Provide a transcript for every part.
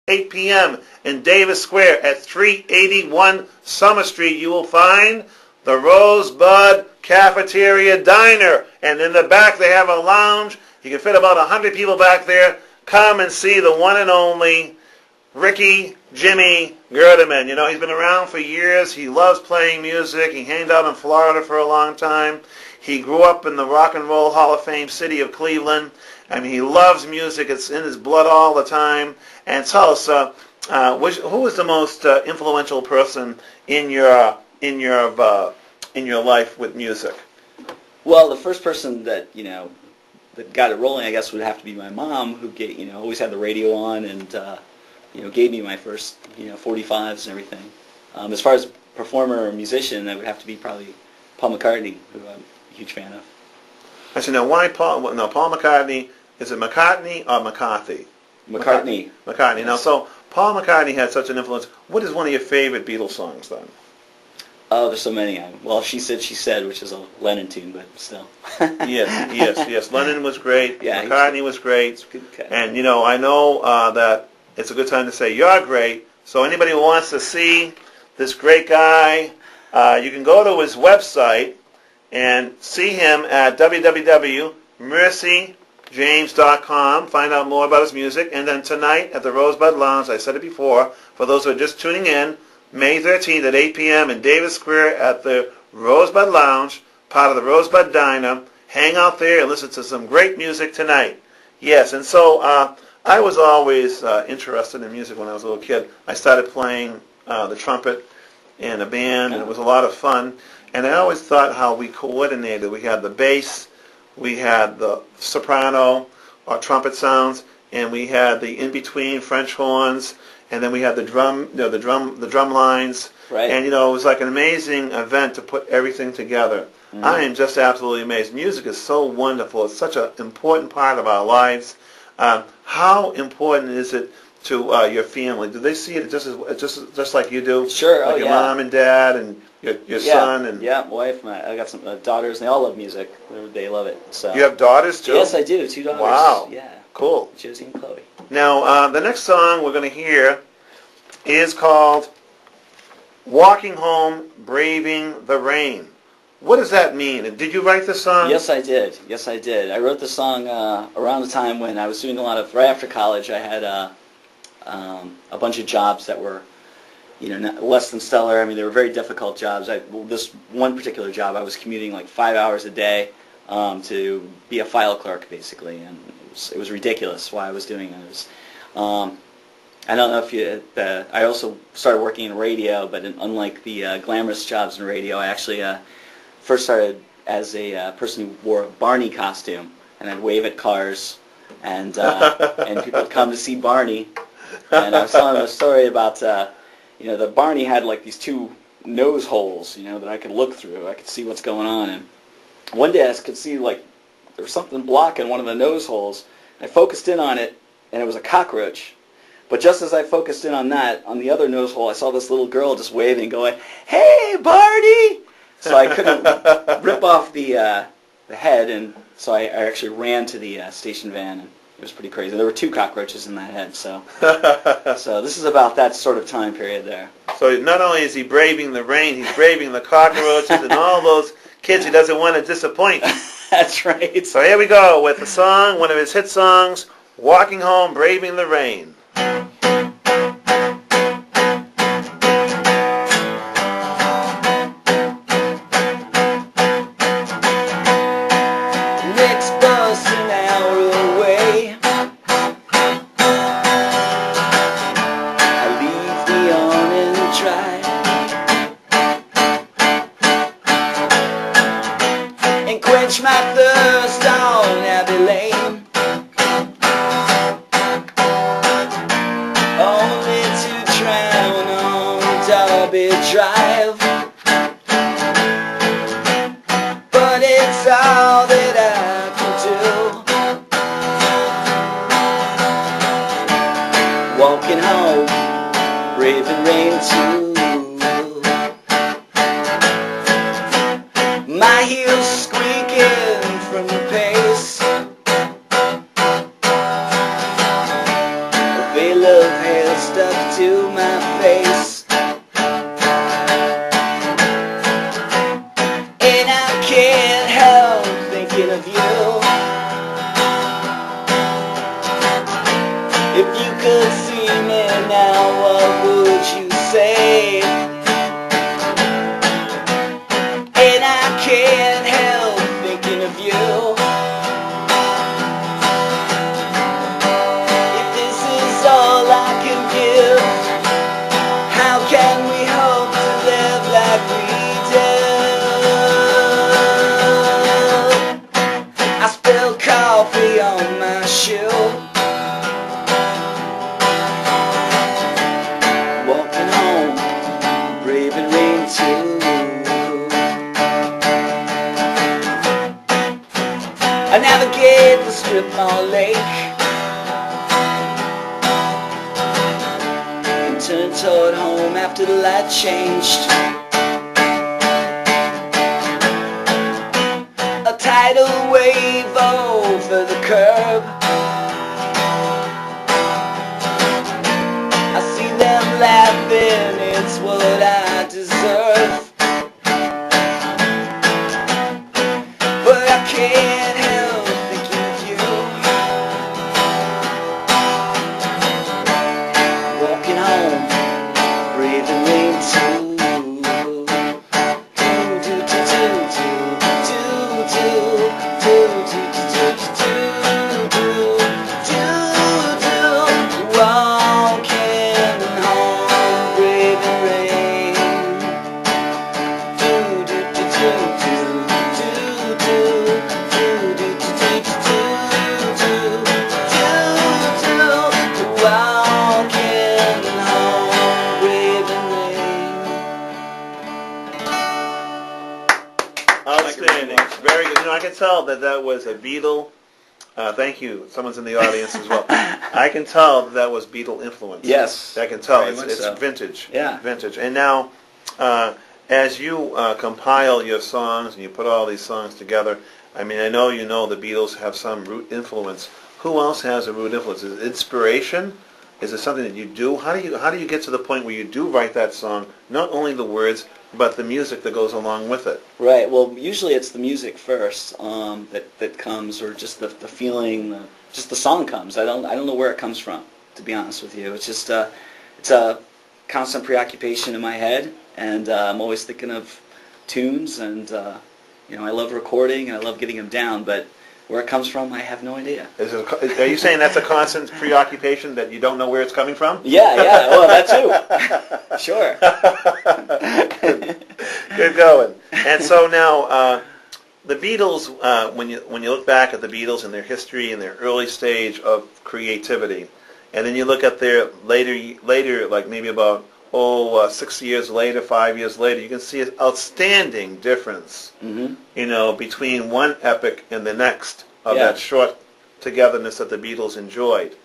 8 p.m. in Davis Square at 381 Summer Street. You will find the Rosebud Cafeteria Diner. And in the back they have a lounge. You can fit about 100 people back there. Come and see the one and only Ricky Jimmy Gerdeman. You know, he's been around for years. He loves playing music. He hanged out in Florida for a long time. He grew up in the Rock and Roll Hall of Fame city of Cleveland. I mean, he loves music. It's in his blood all the time. And tell us, who was the most influential person in your life with music? Well, the first person that that got it rolling, I guess, would have to be my mom, who always had the radio on and gave me my first 45s and everything. As far as performer or musician, that would have to be probably Paul McCartney, who I'm a huge fan of. I said, now why Paul? No, Paul McCartney. Is it McCartney or McCarthy? McCartney. McCartney. Yes. Now, so Paul McCartney had such an influence. What is one of your favorite Beatles songs, then? Oh, there's so many. Well, She Said, which is a Lennon tune, but still. Yes. Lennon was great. Yeah, McCartney was great. Good guy. And, I know that it's a good time to say you're great. So anybody who wants to see this great guy, you can go to his website and see him at www.mercyjames.com. Find out more about his music. And then tonight at the Rosebud Lounge, I said it before, for those who are just tuning in, May 13th at 8 p.m. in Davis Square at the Rosebud Lounge, part of the Rosebud Diner. Hang out there and listen to some great music tonight. Yes, and so I was always interested in music when I was a little kid. I started playing the trumpet in a band, and it was a lot of fun. And I always thought how we coordinated. We had the bass, we had the soprano or trumpet sounds, and we had the in-between French horns, and then we had the drum lines. Right. And it was like an amazing event to put everything together. Mm-hmm. I am just absolutely amazed. Music is so wonderful. It's such an important part of our lives. How important is it to your family? Do they see it just like you do? Sure. Like your mom and dad and your son and wife. I got some daughters, and they all love music. They love it. So you have daughters too? Yes, I do. 2 daughters. Wow. Yeah. Cool. Josie and Chloe. Now, the next song we're going to hear is called "Walking Home, Braving the Rain." What does that mean? Did you write this song? Yes, I did. I wrote the song around the time when I was doing right after college. I had a bunch of jobs that were, less than stellar. I mean, they were very difficult jobs. This one particular job, I was commuting like 5 hours a day to be a file clerk, basically, and it was ridiculous why I was doing it. I don't know if I also started working in radio, but unlike the glamorous jobs in radio, I actually first started as a person who wore a Barney costume, and I'd wave at cars, and people would come to see Barney. And I was telling them a story about, the Barney had like these 2 nose holes, that I could look through. I could see what's going on. And one day I could see like there was something blocking one of the nose holes. I focused in on it, and it was a cockroach. But just as I focused in on that, on the other nose hole, I saw this little girl just waving, going, "Hey, Barney!" So I couldn't rip off the head, and so I actually ran to the station van, and it was pretty crazy. There were 2 cockroaches in that head, so this is about that sort of time period there. So not only is he braving the rain, he's braving the cockroaches and all those kids he doesn't want to disappoint. That's right. So here we go with the song, one of his hit songs, "Walking Home, Braving the Rain." Next bus an hour away. I leave the awning dry and quench my thirst on Abbey Lane, only to drown on Derby Drive. But it's all that I can do. Walking home, braving rain too. My heels squeaking from the pace. A veil of hair stuck to my face. And I can't help thinking of you. If you could see me now, what would you say? And I can't help thinking of you. If this is all I can give, how can we hope to live like we do? I spilled coffee on my shoe. Walking home, braving rain too. I navigate the strip mall lake and turned toward home after the light changed. A tidal wave over the curb. I see them laughing, it's what I deserve. But I can't help thinking of you. Walking home, breathing rain too. Outstanding. Very good. You know, I can tell that that was a Beatle. Thank you. Someone's in the audience as well. I can tell that that was Beatle influence. Yes. I can tell. Very much It's so. vintage. Yeah. Vintage. And now, as you compile your songs and you put all these songs together, I mean, I know you know the Beatles have some root influence. Who else has a root influence? Is it inspiration? Is it something that you do? How do you get to the point where you do write that song? Not only the words, but the music that goes along with it. Right. Well, usually it's the music first that comes, or just the feeling, just the song comes. I don't know where it comes from, to be honest with you. It's just it's a constant preoccupation in my head, and I'm always thinking of tunes, and you know, I love recording and I love getting them down, but where it comes from, I have no idea. Are you saying that's a constant preoccupation, that you don't know where it's coming from? Yeah, well, that too. Sure. Good going. And so now, the Beatles, when you look back at the Beatles and their history and their early stage of creativity, and then you look at their later, like maybe about 6 years later, 5 years later, you can see an outstanding difference, you know, between one epic and the next of that short togetherness that the Beatles enjoyed.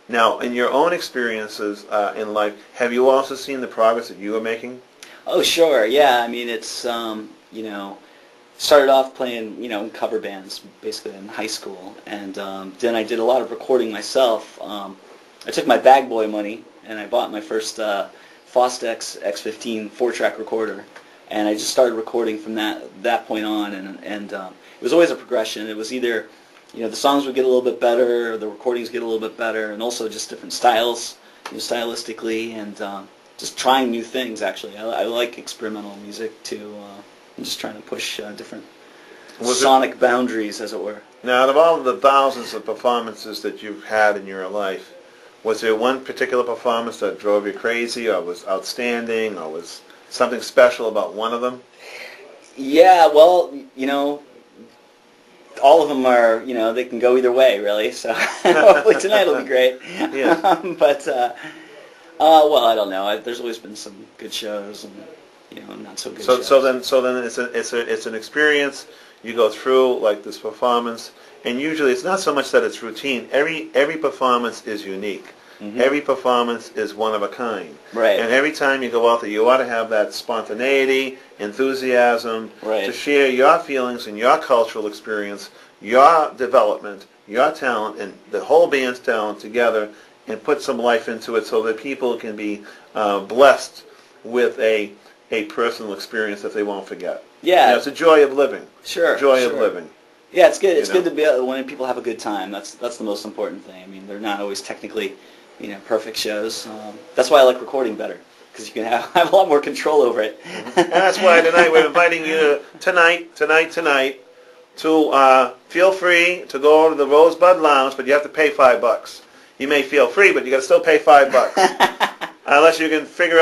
Now, in your own experiences in life, have you also seen the progress that you are making? Oh, sure. Yeah. I mean, it's you know, started off playing, you know, in cover bands basically in high school, and then I did a lot of recording myself. I took my bag boy money and I bought my first Fostex X15 4-track recorder, and I just started recording from that point on, and it was always a progression. It was either, you know, the songs would get a little bit better, or the recordings get a little bit better, and also just different styles, you know, stylistically, and just trying new things. Actually, I like experimental music too. I'm just trying to push different sonic boundaries, as it were. Now, out of all of the thousands of performances that you've had in your life, was there one particular performance that drove you crazy, or was outstanding, or was something special about one of them? Yeah, well, you know, all of them are, you know, they can go either way, really. So hopefully tonight will be great. Yeah. But well, I don't know. There's always been some good shows and, you know, not so good shows. So then it's an experience. You go through like this performance. And usually it's not so much that it's routine. Every performance is unique. Every performance is one of a kind. Right. And every time you go out there, you ought to have that spontaneity, enthusiasm, to share your feelings and your cultural experience, your development, your talent, and the whole band's talent together and put some life into it so that people can be blessed with a personal experience that they won't forget. Yeah. You know, it's a joy of living. Sure. Joy of living. Yeah, it's good. It's You know? good to be when people have a good time. That's the most important thing. I mean, they're not always technically, perfect shows. That's why I like recording better, because you can have a lot more control over it. And that's why tonight we're inviting you tonight to feel free to go to the Rosebud Lounge, but you have to pay $5. You may feel free, but you got to still pay $5 unless you can figure